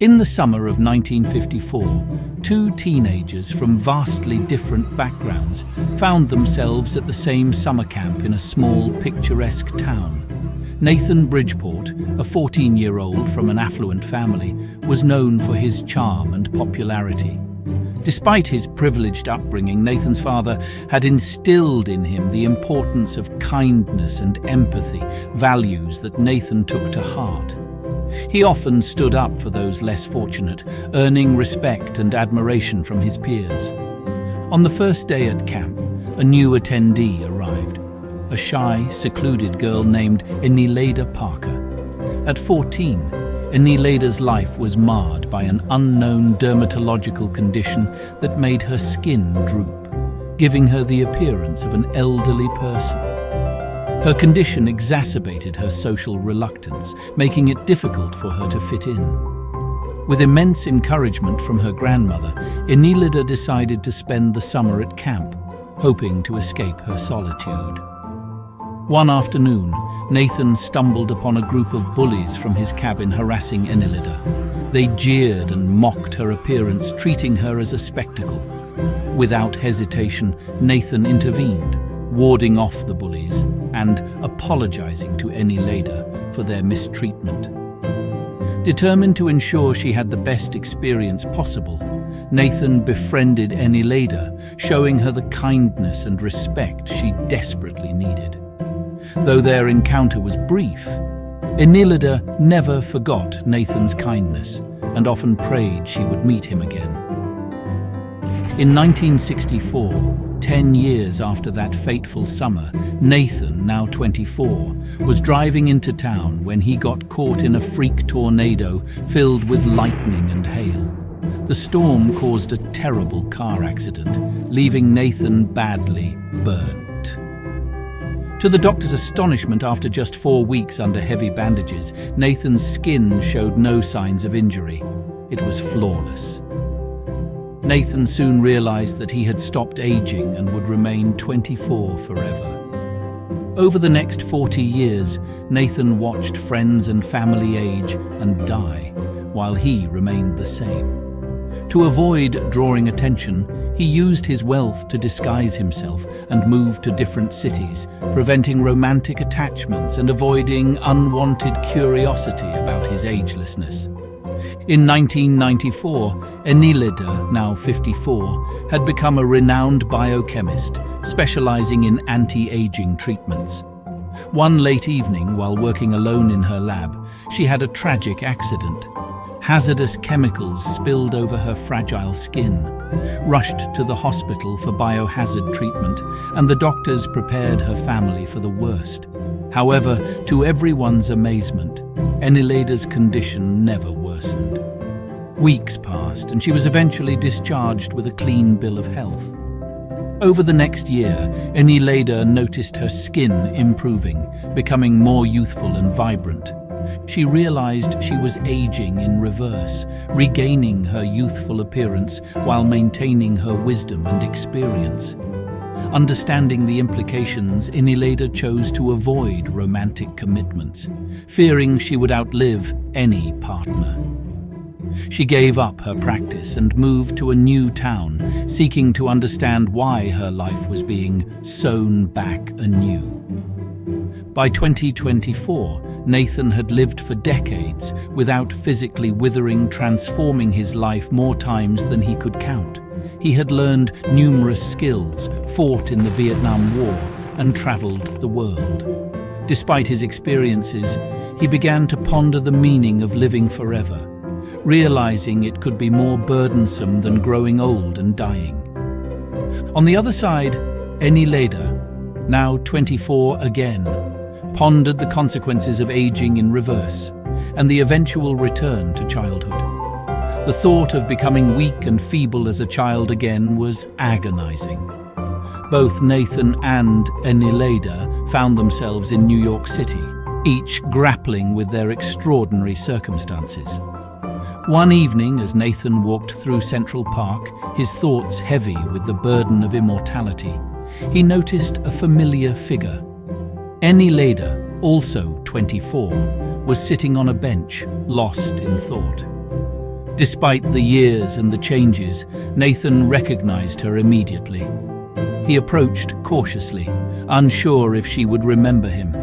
In the summer of 1954, two teenagers from vastly different backgrounds found themselves at the same summer camp in a small, picturesque town. Nathan Bridgeport, a 14-year-old from an affluent family, was known for his charm and popularity. Despite his privileged upbringing, Nathan's father had instilled in him the importance of kindness and empathy, values that Nathan took to heart. He often stood up for those less fortunate, earning respect and admiration from his peers. On the first day at camp, a new attendee arrived, a shy, secluded girl named Enilada Parker. At 14, Enilada's life was marred by an unknown dermatological condition that made her skin droop, giving her the appearance of an elderly person. Her condition exacerbated her social reluctance, making it difficult for her to fit in. With immense encouragement from her grandmother, Enilada decided to spend the summer at camp, hoping to escape her solitude. One afternoon, Nathan stumbled upon a group of bullies from his cabin harassing Enilada. They jeered and mocked her appearance, treating her as a spectacle. Without hesitation, Nathan intervened, warding off the bullies and apologizing to Enilada for their mistreatment. Determined to ensure she had the best experience possible, Nathan befriended Enilada, showing her the kindness and respect she desperately needed. Though their encounter was brief, Enilada never forgot Nathan's kindness and often prayed she would meet him again. In 1964, 10 years after that fateful summer, Nathan, now 24, was driving into town when he got caught in a freak tornado filled with lightning and hail. The storm caused a terrible car accident, leaving Nathan badly burnt. To the doctor's astonishment, after just 4 weeks under heavy bandages, Nathan's skin showed no signs of injury. It was flawless. Nathan soon realized that he had stopped aging and would remain 24 forever. Over the next 40 years, Nathan watched friends and family age and die, while he remained the same. To avoid drawing attention, he used his wealth to disguise himself and moved to different cities, preventing romantic attachments and avoiding unwanted curiosity about his agelessness. In 1994, Enilada, now 54, had become a renowned biochemist, specializing in anti-aging treatments. One late evening, while working alone in her lab, she had a tragic accident. Hazardous chemicals spilled over her fragile skin. Rushed to the hospital for biohazard treatment, and the doctors prepared her family for the worst. However, to everyone's amazement, Enilada's condition never worsened. Weeks passed, and she was eventually discharged with a clean bill of health. Over the next year, Enilada noticed her skin improving, becoming more youthful and vibrant. She realized she was aging in reverse, regaining her youthful appearance while maintaining her wisdom and experience. Understanding the implications, Enilada chose to avoid romantic commitments, fearing she would outlive any partner. She gave up her practice and moved to a new town, seeking to understand why her life was being sewn back anew. By 2024, Nathan had lived for decades without physically withering, transforming his life more times than he could count. He had learned numerous skills, fought in the Vietnam War, and traveled the world. Despite his experiences, he began to ponder the meaning of living forever, realizing it could be more burdensome than growing old and dying. On the other side, Enilada, now 24 again, pondered the consequences of aging in reverse and the eventual return to childhood. The thought of becoming weak and feeble as a child again was agonizing. Both Nathan and Enilada found themselves in New York City, each grappling with their extraordinary circumstances. One evening, as Nathan walked through Central Park, his thoughts heavy with the burden of immortality, he noticed a familiar figure. Enilada, also 24, was sitting on a bench, lost in thought. Despite the years and the changes, Nathan recognized her immediately. He approached cautiously, unsure if she would remember him.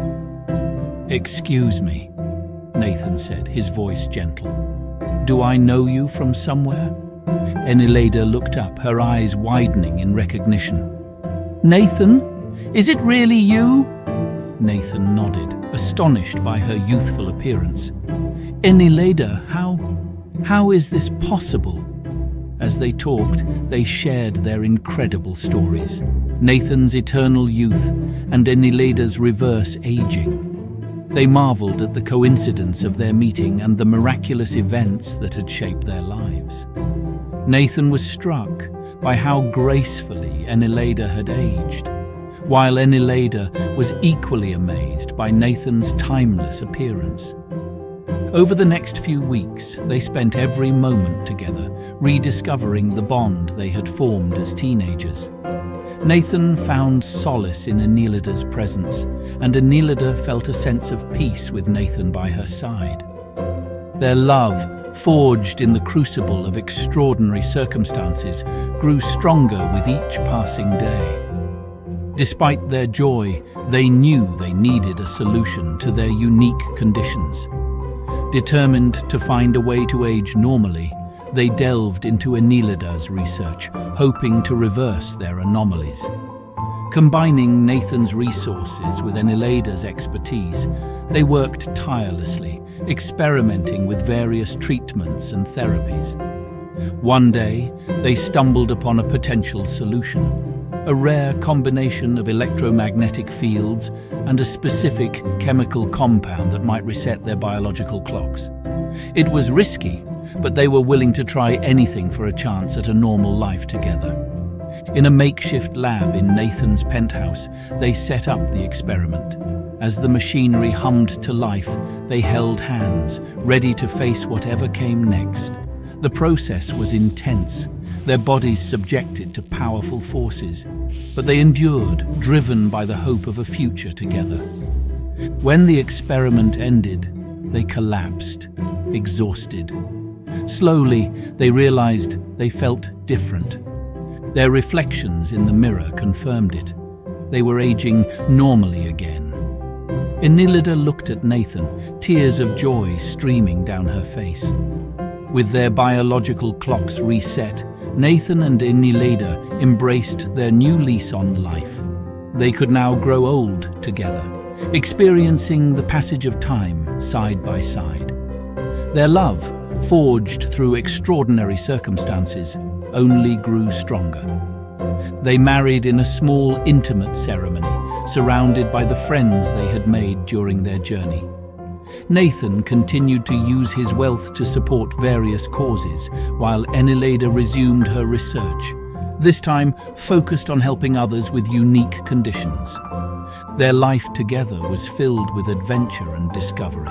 "Excuse me," Nathan said, his voice gentle. "Do I know you from somewhere?" Enilada looked up, her eyes widening in recognition. "Nathan? Is it really you?" Nathan nodded, astonished by her youthful appearance. "Enilada, how is this possible?" As they talked, they shared their incredible stories. Nathan's eternal youth and Enilada's reverse aging. They marveled at the coincidence of their meeting and the miraculous events that had shaped their lives. Nathan was struck by how gracefully Enilada had aged, while Enilada was equally amazed by Nathan's timeless appearance. Over the next few weeks, they spent every moment together, rediscovering the bond they had formed as teenagers. Nathan found solace in Enilada's presence, and Enilada felt a sense of peace with Nathan by her side. Their love, forged in the crucible of extraordinary circumstances, grew stronger with each passing day. Despite their joy, they knew they needed a solution to their unique conditions. Determined to find a way to age normally, they delved into Enilada's research, hoping to reverse their anomalies. Combining Nathan's resources with Enilada's expertise, they worked tirelessly, experimenting with various treatments and therapies. One day, they stumbled upon a potential solution, a rare combination of electromagnetic fields and a specific chemical compound that might reset their biological clocks. It was risky, but they were willing to try anything for a chance at a normal life together. In a makeshift lab in Nathan's penthouse, they set up the experiment. As the machinery hummed to life, they held hands, ready to face whatever came next. The process was intense, their bodies subjected to powerful forces, but they endured, driven by the hope of a future together. When the experiment ended, they collapsed, exhausted. Slowly, they realized they felt different. Their reflections in the mirror confirmed it. They were aging normally again. Enilada looked at Nathan, tears of joy streaming down her face. With their biological clocks reset, Nathan and Enilada embraced their new lease on life. They could now grow old together, experiencing the passage of time side by side. Their love, forged through extraordinary circumstances, only grew stronger. They married in a small, intimate ceremony, surrounded by the friends they had made during their journey. Nathan continued to use his wealth to support various causes, while Enilada resumed her research, this time focused on helping others with unique conditions. Their life together was filled with adventure and discovery.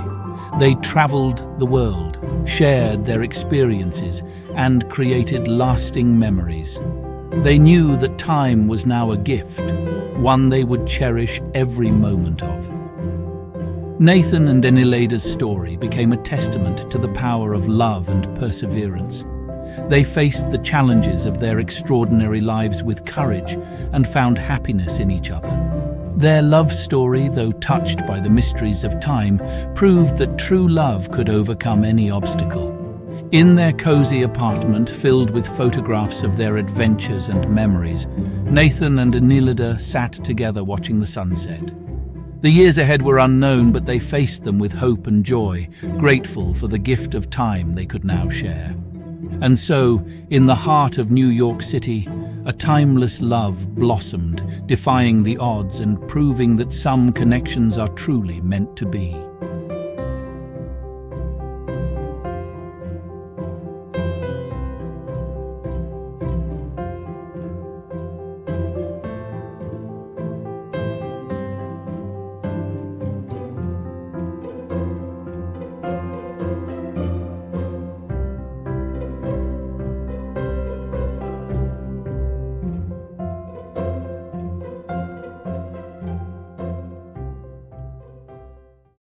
They traveled the world, shared their experiences, and created lasting memories. They knew that time was now a gift, one they would cherish every moment of. Nathan and Enilada's story became a testament to the power of love and perseverance. They faced the challenges of their extraordinary lives with courage and found happiness in each other. Their love story, though touched by the mysteries of time, proved that true love could overcome any obstacle. In their cozy apartment, filled with photographs of their adventures and memories, Nathan and Enilada sat together watching the sunset. The years ahead were unknown, but they faced them with hope and joy, grateful for the gift of time they could now share. And so, in the heart of New York City, a timeless love blossomed, defying the odds and proving that some connections are truly meant to be.